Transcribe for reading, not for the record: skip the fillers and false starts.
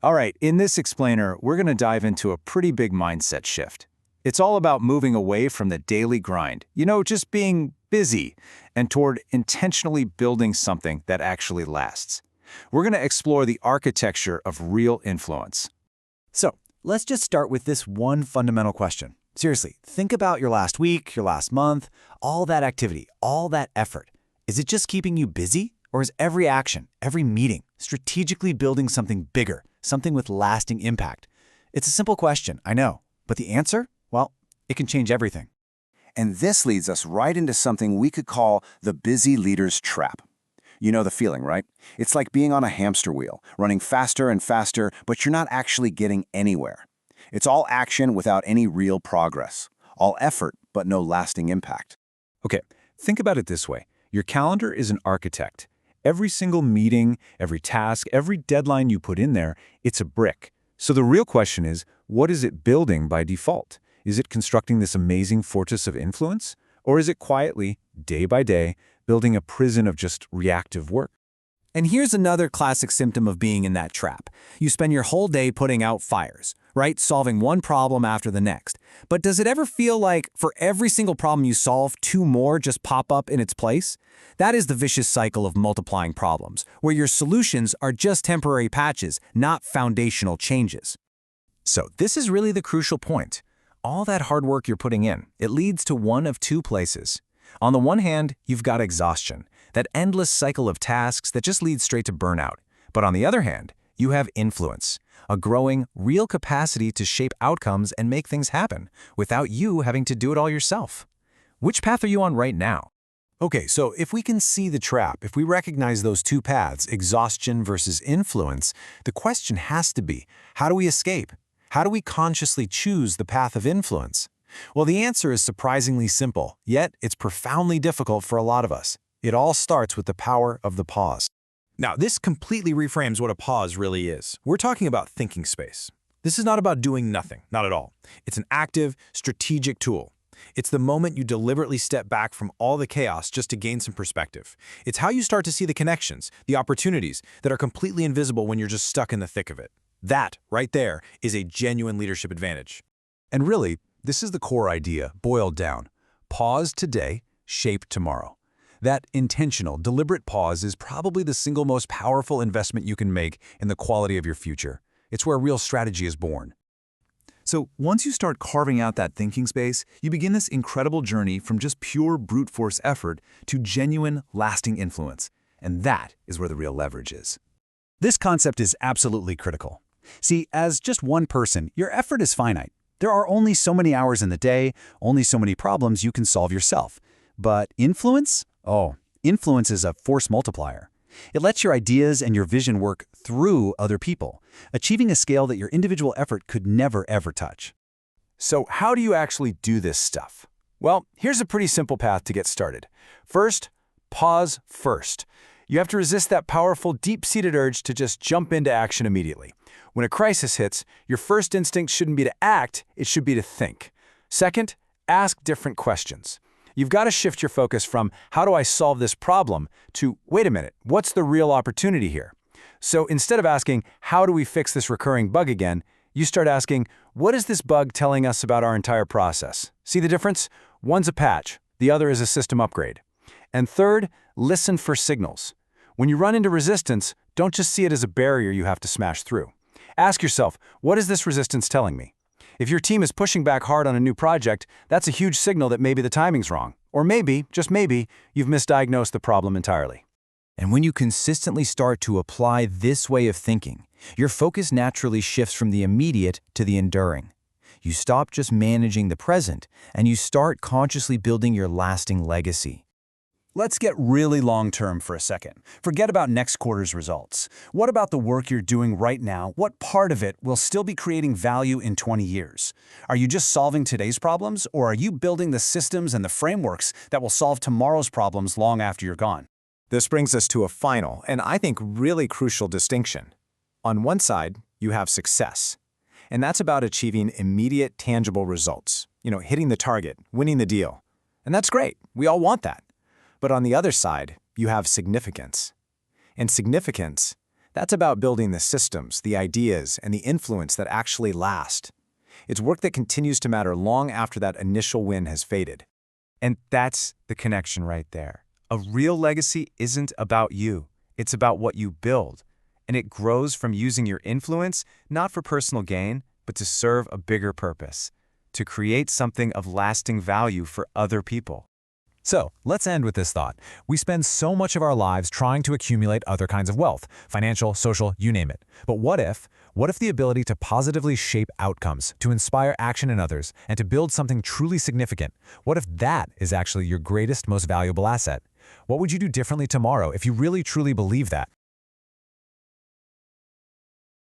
All right, in this explainer, we're going to dive into a pretty big mindset shift. It's all about moving away from the daily grind, just being busy, and toward intentionally building something that actually lasts. We're going to explore the architecture of real influence. So, let's just start with this one fundamental question. Seriously, think about your last week, your last month, all that activity, all that effort. Is it just keeping you busy? Or is every action, every meeting, strategically building something bigger, something with lasting impact? It's a simple question, I know, but the answer? Well, it can change everything. And this leads us right into something we could call the busy leader's trap. You know the feeling, right? It's like being on a hamster wheel, running faster and faster, but you're not actually getting anywhere. It's all action without any real progress. All effort, but no lasting impact. Okay, think about it this way. Your calendar is an architect. Every single meeting, every task, every deadline you put in there, it's a brick. So the real question is, what is it building by default? Is it constructing this amazing fortress of influence? Or is it quietly, day by day, building a prison of just reactive work? And here's another classic symptom of being in that trap. You spend your whole day putting out fires, right? Solving one problem after the next. But does it ever feel like for every single problem you solve, two more just pop up in its place? That is the vicious cycle of multiplying problems, where your solutions are just temporary patches, not foundational changes. So this is really the crucial point. All that hard work you're putting in, it leads to one of two places. On the one hand, you've got exhaustion, that endless cycle of tasks that just leads straight to burnout. But on the other hand, you have influence, a growing, real capacity to shape outcomes and make things happen without you having to do it all yourself. Which path are you on right now? Okay, so if we can see the trap, if we recognize those two paths, exhaustion versus influence, the question has to be, how do we escape? How do we consciously choose the path of influence? Well, the answer is surprisingly simple, yet it's profoundly difficult for a lot of us. It all starts with the power of the pause. Now, this completely reframes what a pause really is. We're talking about thinking space. This is not about doing nothing, not at all. It's an active, strategic tool. It's the moment you deliberately step back from all the chaos just to gain some perspective. It's how you start to see the connections, the opportunities that are completely invisible when you're just stuck in the thick of it. That, right there, is a genuine leadership advantage. And really, this is the core idea, boiled down. Pause today, shape tomorrow. That intentional, deliberate pause is probably the single most powerful investment you can make in the quality of your future. It's where real strategy is born. So once you start carving out that thinking space, you begin this incredible journey from just pure brute force effort to genuine, lasting influence. And that is where the real leverage is. This concept is absolutely critical. See, as just one person, your effort is finite. There are only so many hours in the day, only so many problems you can solve yourself. But influence? Oh, influence is a force multiplier. It lets your ideas and your vision work through other people, achieving a scale that your individual effort could never, ever touch. So how do you actually do this stuff? Well, here's a pretty simple path to get started. First, pause first. You have to resist that powerful, deep-seated urge to just jump into action immediately. When a crisis hits, your first instinct shouldn't be to act, it should be to think. Second, ask different questions. You've got to shift your focus from, how do I solve this problem, to, wait a minute, what's the real opportunity here? So instead of asking, how do we fix this recurring bug again, you start asking, what is this bug telling us about our entire process? See the difference? One's a patch, the other is a system upgrade. And third, listen for signals. When you run into resistance, don't just see it as a barrier you have to smash through. Ask yourself, what is this resistance telling me? If your team is pushing back hard on a new project, that's a huge signal that maybe the timing's wrong. Or maybe, just maybe, you've misdiagnosed the problem entirely. And when you consistently start to apply this way of thinking, your focus naturally shifts from the immediate to the enduring. You stop just managing the present, and you start consciously building your lasting legacy. Let's get really long-term for a second. Forget about next quarter's results. What about the work you're doing right now? What part of it will still be creating value in 20 years? Are you just solving today's problems, or are you building the systems and the frameworks that will solve tomorrow's problems long after you're gone? This brings us to a final, and I think really crucial distinction. On one side, you have success, and that's about achieving immediate, tangible results. Hitting the target, winning the deal. And that's great. We all want that. But on the other side, you have significance. And significance, That's about building the systems, the ideas, and the influence that actually last. It's work that continues to matter long after that initial win has faded. And that's the connection right there. A real legacy isn't about you. It's about what you build. And it grows from using your influence not for personal gain, but to serve a bigger purpose, to create something of lasting value for other people. So, let's end with this thought. We spend so much of our lives trying to accumulate other kinds of wealth, financial, social, you name it. But what if the ability to positively shape outcomes, to inspire action in others, and to build something truly significant, what if that is actually your greatest, most valuable asset? What would you do differently tomorrow if you really truly believe that?